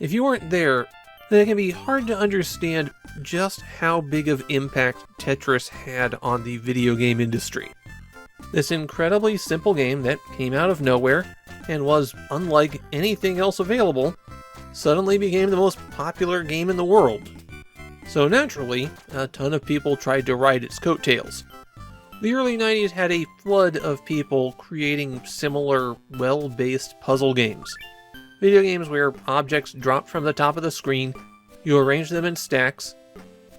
If you weren't there, then it can be hard to understand just how big of impact Tetris had on the video game industry. This incredibly simple game that came out of nowhere and was unlike anything else available suddenly became the most popular game in the world. So naturally, a ton of people tried to ride its coattails. The early 90s had a flood of people creating similar, well-based puzzle games. Video games where objects dropped from the top of the screen, you arrange them in stacks,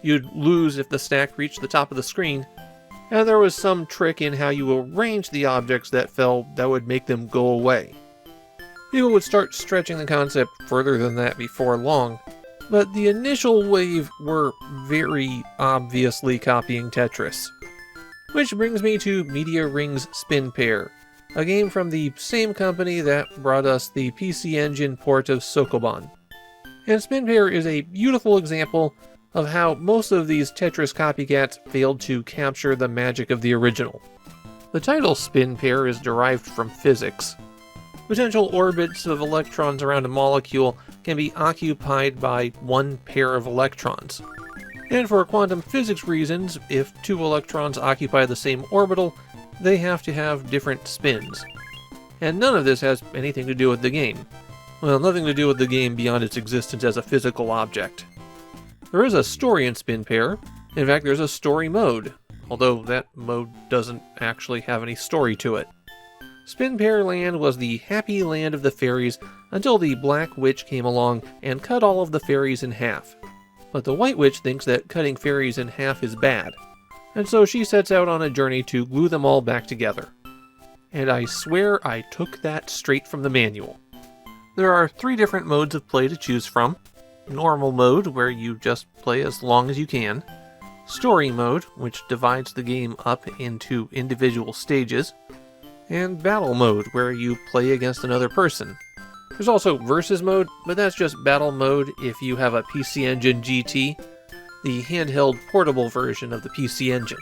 you'd lose if the stack reached the top of the screen, and there was some trick in how you arranged the objects that fell that would make them go away. People would start stretching the concept further than that before long, but the initial wave were very obviously copying Tetris. Which brings me to Media Ring's Spin Pair, a game from the same company that brought us the PC Engine port of Sokoban. And Spin Pair is a beautiful example of how most of these Tetris copycats failed to capture the magic of the original. The title Spin Pair is derived from physics. Potential orbits of electrons around a molecule can be occupied by one pair of electrons. And for quantum physics reasons, if two electrons occupy the same orbital, they have to have different spins. And none of this has anything to do with the game. Well, nothing to do with the game beyond its existence as a physical object. There is a story in Spin Pair. In fact, there's a story mode, although that mode doesn't actually have any story to it. Spin Pair Land was the happy land of the fairies until the Black Witch came along and cut all of the fairies in half. But the White Witch thinks that cutting fairies in half is bad, and so she sets out on a journey to glue them all back together. And I swear I took that straight from the manual. There are 3 different modes of play to choose from. Normal mode, where you just play as long as you can. Story mode, which divides the game up into individual stages. And battle mode, where you play against another person. There's also versus mode, but that's just battle mode if you have a PC Engine GT, the handheld portable version of the PC Engine.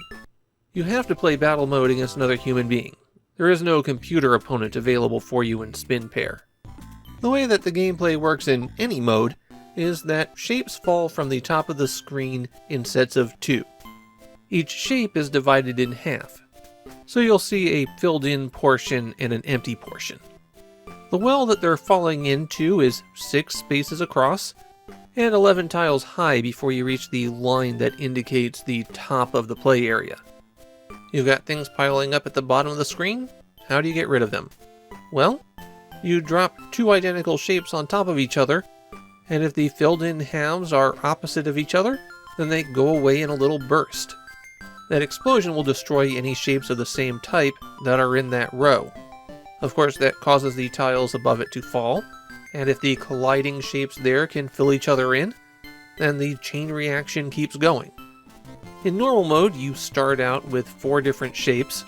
You have to play battle mode against another human being. There is no computer opponent available for you in Spin Pair. The way that the gameplay works in any mode is that shapes fall from the top of the screen in sets of 2. Each shape is divided in half, so you'll see a filled-in portion and an empty portion. The well that they're falling into is 6 spaces across, and 11 tiles high before you reach the line that indicates the top of the play area. You've got things piling up at the bottom of the screen? How do you get rid of them? Well, you drop 2 identical shapes on top of each other, and if the filled-in halves are opposite of each other, then they go away in a little burst. That explosion will destroy any shapes of the same type that are in that row. Of course, that causes the tiles above it to fall, and if the colliding shapes there can fill each other in, then the chain reaction keeps going. In normal mode, you start out with 4 different shapes,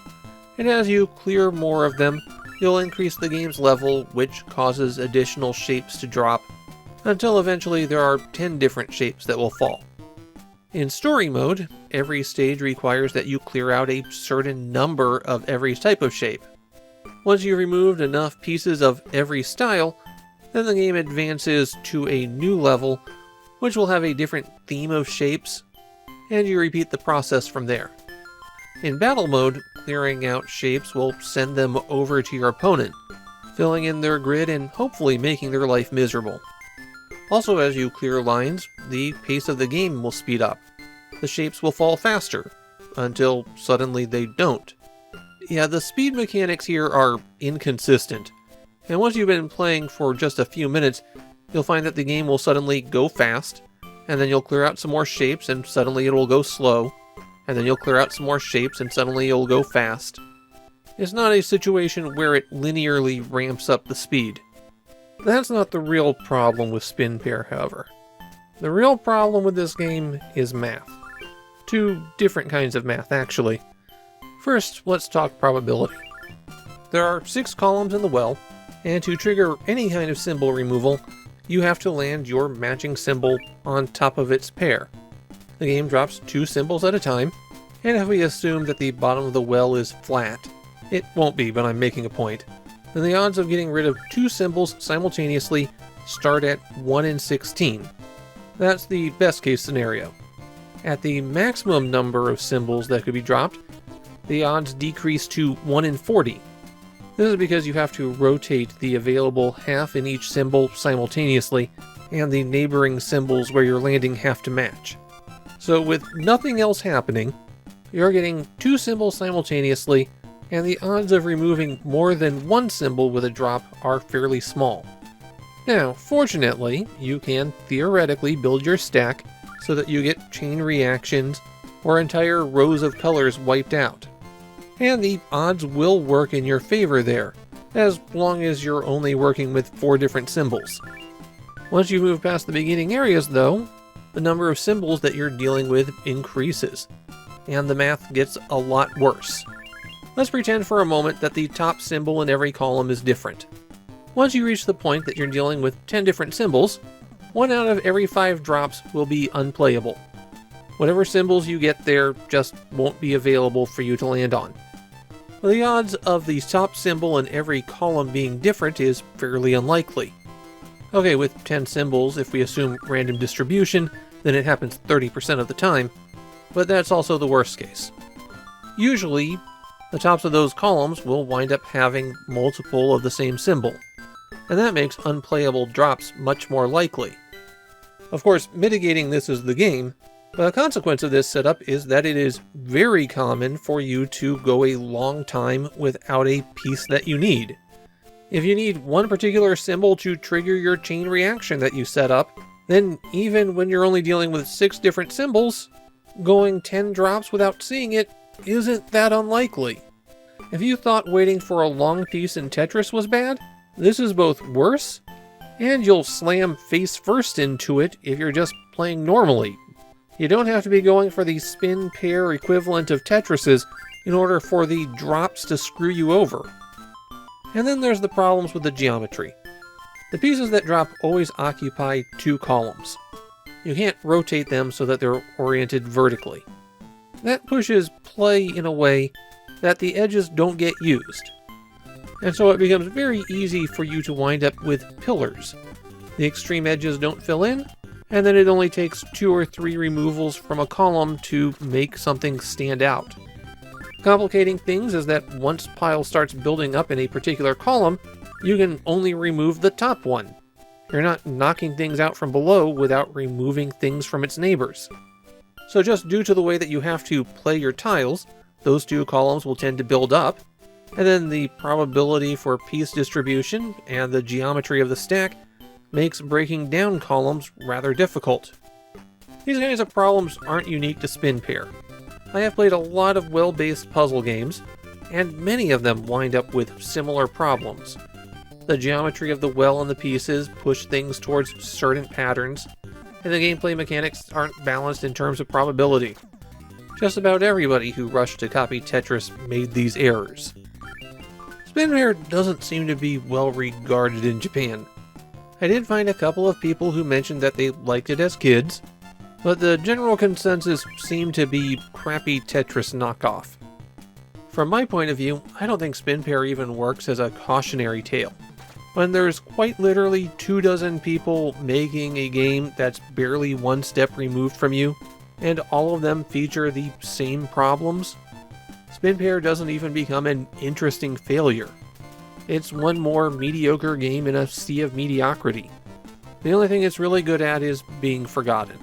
and as you clear more of them, you'll increase the game's level, which causes additional shapes to drop, until eventually there are 10 different shapes that will fall. In story mode, every stage requires that you clear out a certain number of every type of shape. Once you've removed enough pieces of every style, then the game advances to a new level, which will have a different theme of shapes, and you repeat the process from there. In battle mode, clearing out shapes will send them over to your opponent, filling in their grid and hopefully making their life miserable. Also, as you clear lines, the pace of the game will speed up. The shapes will fall faster, until suddenly they don't. Yeah, the speed mechanics here are inconsistent, and once you've been playing for just a few minutes, you'll find that the game will suddenly go fast, and then you'll clear out some more shapes and suddenly it will go slow, and then you'll clear out some more shapes and suddenly it will go fast. It's not a situation where it linearly ramps up the speed. That's not the real problem with Spin Pair, however. The real problem with this game is math. 2 different kinds of math, actually. First, let's talk probability. There are 6 columns in the well, and to trigger any kind of symbol removal, you have to land your matching symbol on top of its pair. The game drops 2 symbols at a time, and if we assume that the bottom of the well is flat, it won't be, but I'm making a point. then the odds of getting rid of 2 symbols simultaneously start at 1 in 16. That's the best case scenario. At the maximum number of symbols that could be dropped, the odds decrease to 1 in 40. This is because you have to rotate the available half in each symbol simultaneously, and the neighboring symbols where you're landing have to match. So with nothing else happening, you're getting 2 symbols simultaneously, and the odds of removing more than 1 symbol with a drop are fairly small. Now, fortunately, you can theoretically build your stack so that you get chain reactions or entire rows of colors wiped out. And the odds will work in your favor there, as long as you're only working with 4 different symbols. Once you move past the beginning areas, though, the number of symbols that you're dealing with increases, and the math gets a lot worse. Let's pretend for a moment that the top symbol in every column is different. Once you reach the point that you're dealing with 10 different symbols, 1 out of every 5 drops will be unplayable. Whatever symbols you get there just won't be available for you to land on. Well, the odds of the top symbol in every column being different is fairly unlikely. Okay, with 10 symbols, if we assume random distribution, then it happens 30% of the time, but that's also the worst case. Usually, the tops of those columns will wind up having multiple of the same symbol, and that makes unplayable drops much more likely. Of course, mitigating this is the game, but a consequence of this setup is that it is very common for you to go a long time without a piece that you need. If you need one particular symbol to trigger your chain reaction that you set up, then even when you're only dealing with 6 different symbols, going 10 drops without seeing it isn't that unlikely. If you thought waiting for a long piece in Tetris was bad, this is both worse, and you'll slam face first into it if you're just playing normally. You don't have to be going for the spin pair equivalent of Tetris's in order for the drops to screw you over. And then there's the problems with the geometry. The pieces that drop always occupy 2 columns. You can't rotate them so that they're oriented vertically. That pushes play in a way that the edges don't get used. And so it becomes very easy for you to wind up with pillars. The extreme edges don't fill in, and then it only takes 2 or 3 removals from a column to make something stand out. Complicating things is that once pile starts building up in a particular column, you can only remove the top one. You're not knocking things out from below without removing things from its neighbors. So just due to the way that you have to play your tiles, those 2 columns will tend to build up, and then the probability for piece distribution and the geometry of the stack makes breaking down columns rather difficult. These kinds of problems aren't unique to Spin Pair. I have played a lot of well-based puzzle games, and many of them wind up with similar problems. The geometry of the well and the pieces push things towards certain patterns, and the gameplay mechanics aren't balanced in terms of probability. Just about everybody who rushed to copy Tetris made these errors. Spin Pair doesn't seem to be well regarded in Japan. I did find a couple of people who mentioned that they liked it as kids, but the general consensus seemed to be crappy Tetris knockoff. From my point of view, I don't think Spin Pair even works as a cautionary tale. When there's quite literally 24 people making a game that's barely 1 step removed from you, and all of them feature the same problems, Spin Pair doesn't even become an interesting failure. It's one more mediocre game in a sea of mediocrity. The only thing it's really good at is being forgotten.